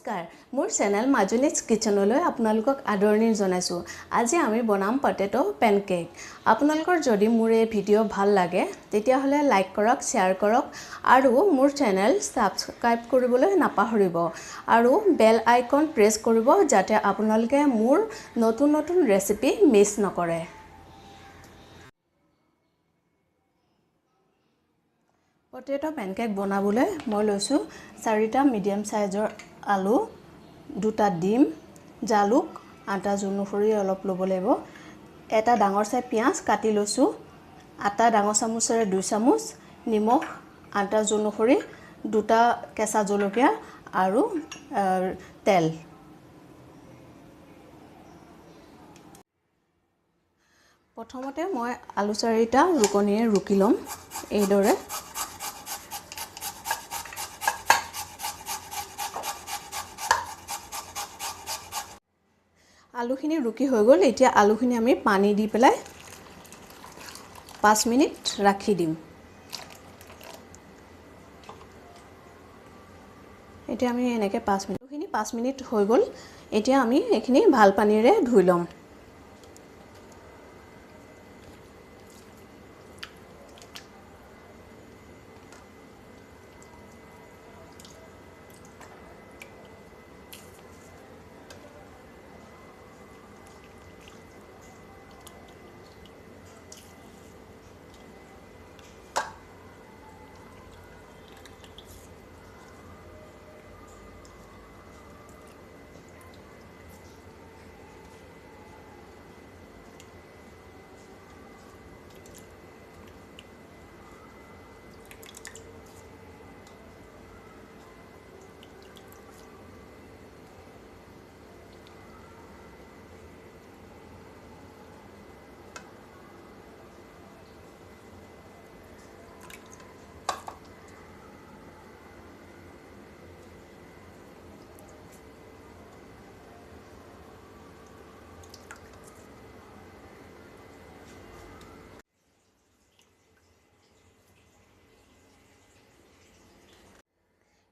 নমস্কাৰ মোৰ চেনেল মাজুনিজ কিচেনলৈ আপোনালোকক আদৰণি জনাইছো আজি আমি বনাম পটেটো পেনকেক আপোনালোকৰ যদি মোৰ এই ভিডিও ভাল লাগে তেতিয়া হলে লাইক কৰক শেয়াৰ কৰক আৰু মোৰ চেনেল সাবস্ক্ৰাইব কৰিবলৈ নাপাহৰিব আৰু বেল আইকন প্ৰেছ কৰিব যাতে আপোনালোকে মোৰ নতুন নতুন ৰেচিপি মিছ নকৰে Potato pancake বনাবলৈ মই লৈছো 4টা মিডিয়াম সাইজৰ আলু 2টা ডিম জালুক আটা জুনুখৰি অলপ লব লাগিব এটা ডাঙৰ সাই পিয়াজ কাটি লৈছো আটা ডাঙৰ চামুচেৰে 2 চামুচ নিমখ আটা জুনুখৰি 2টা কেঁচা জলকীয়া আৰু তেল প্ৰথমতে মই আলু 4টা ৰুকনিয়ে ৰুকি লম এইদৰে আলুখিনি ৰুকি হৈ গল এতিয়া আলুখিনি আমি পানী দি পেলাই 5 মিনিট ৰাখি দিম এতিয়া আমি এনেকে 5 মিনিট হৈ গল এতিয়া আমি এখিনি ভাল পানীৰে ধুই লম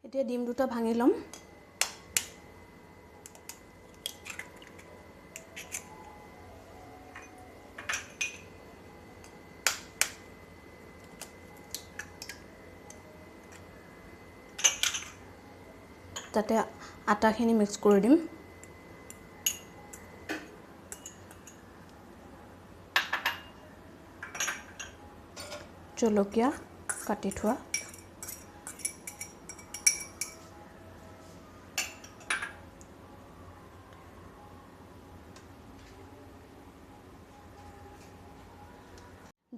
এতিয়া ডিম দুটা ভাঙি লম তাতে আটাখিনি মিক্স কৰি দিম জলকীয়া কাটি থোৱা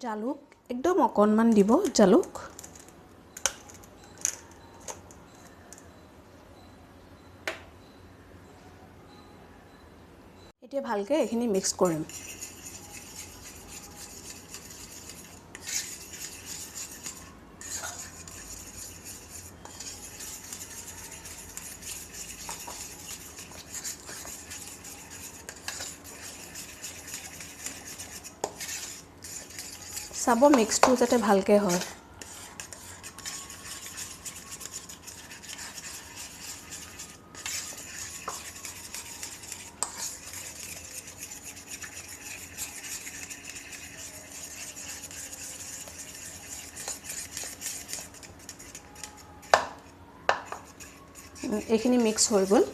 জালুক একদম অকনমান দিব জালুক এতিয়া ভালকে এখিনি মিক্স কৰিম সাব মিক্সটো যাতে ভালকে হয় এখিনি মিক্স হৈ গল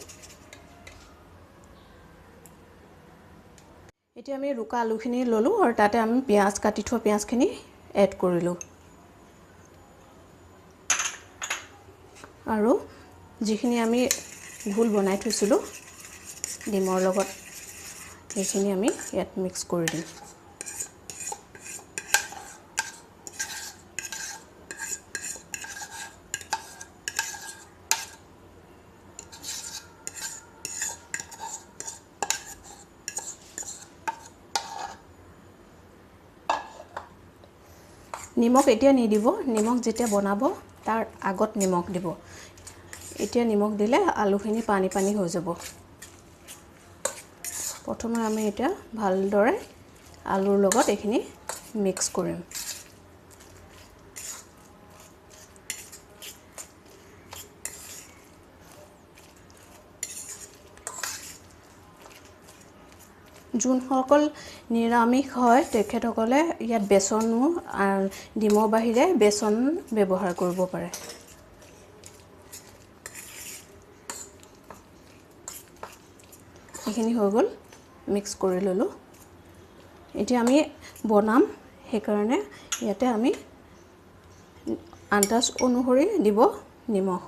এতিয়া আমি ৰুকা আলুখিনি ললো আৰু তাতে আমি পিয়াজ কাটি থোৱা পিয়াজখিনি এড কৰিলো আৰু যিখিনি আমি ঘোল বনাই থৈছিলো ডিমৰ লগত এইখিনি আমি ইয়াত মিক্স কৰি দিম নিমখ এতিয়া নিদিব নিমখ যেতিয়া বনাব তাৰ আগত নিমখ দিব এতিয়া নিমখ দিলে আলুখিনি পানী পানী হৈ যাব প্ৰথমে আমি এতিয়া ভালদৰে আলুৰ লগত এখিনি মিক্স কৰিম যোনসকল নিৰামিষ হয় তেখেতসকলে ইয়াত বেচনো ডিমৰ বাহিৰে বেচন ব্যৱহাৰ কৰিব পাৰে। এইখিনি হৈ গ'ল, মিক্স কৰি ল'লোঁ। এতিয়া আমি বনাম, সেইকাৰণে ইয়াতে আমি আন্দাজ অনুসৰি দিব নিমখ।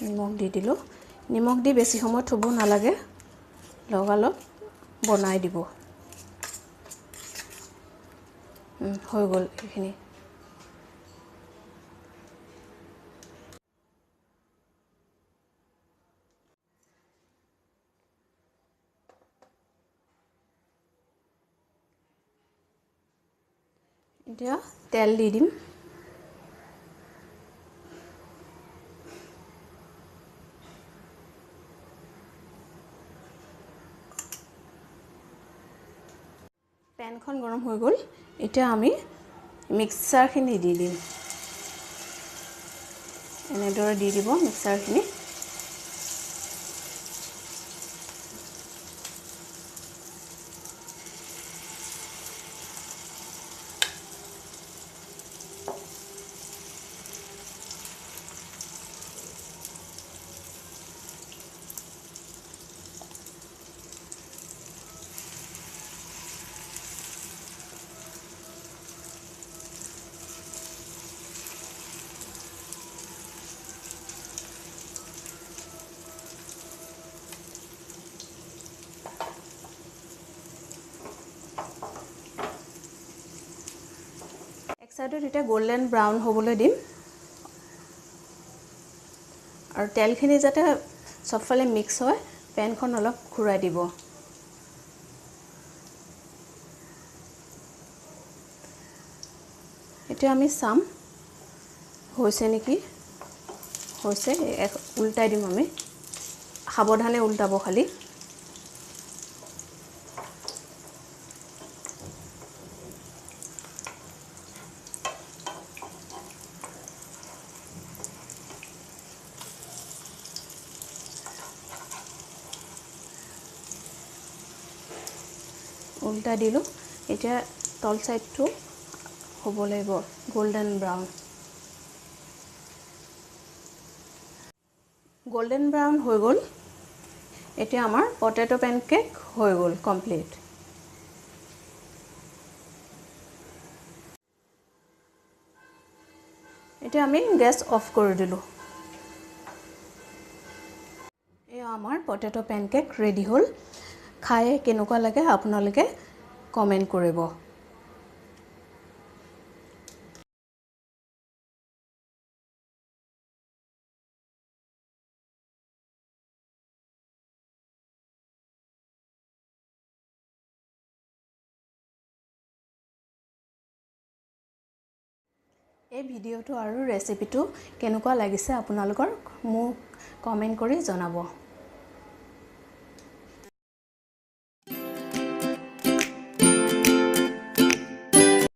নিমখ দি দিলোঁ। নিমখ দি বেছি সময় থ'ব নালাগে, লগালগ বনাই দিব। হৈ গ'ল এইখিনি। এতিয়া তেল দি দিম। পেনখন গৰম হৈ গ'ল। এতিয়া আমি মিক্সাৰখিনি দি দিম। এনেদৰে দি দিব মিক্সাৰখিনি। এক চাইডত এতিয়া গোল্ডেন ব্ৰাউন হ'বলৈ দিম, আৰু তেলখিনি যাতে চবফালে মিক্স হয় পেনখন অলপ ঘূৰাই দিব। এতিয়া আমি চাম হৈছে নেকি। হৈছে, উল্টাই দিম আমি, সাৱধানে উল্টাব খালি। উল্টা দিলোঁ। এতিয়া তল চাইডটো হ'ব লাগিব গোল্ডেন ব্ৰাউন। গোল্ডেন ব্ৰাউন হৈ গ'ল। এতিয়া আমাৰ পটেটো পেনকেক হৈ গ'ল কমপ্লিট। এতিয়া আমি গেছ অফ কৰি দিলোঁ। এয়া আমাৰ পটেটো পেনকেক ৰেডি হ'ল। খাই কেনেকুৱা লাগে আপোনালোকে কমেণ্ট কৰিব। এই ভিডিঅ'টো আৰু ৰেচিপিটো কেনেকুৱা লাগিছে আপোনালোকৰ মোক কমেণ্ট কৰি জনাব।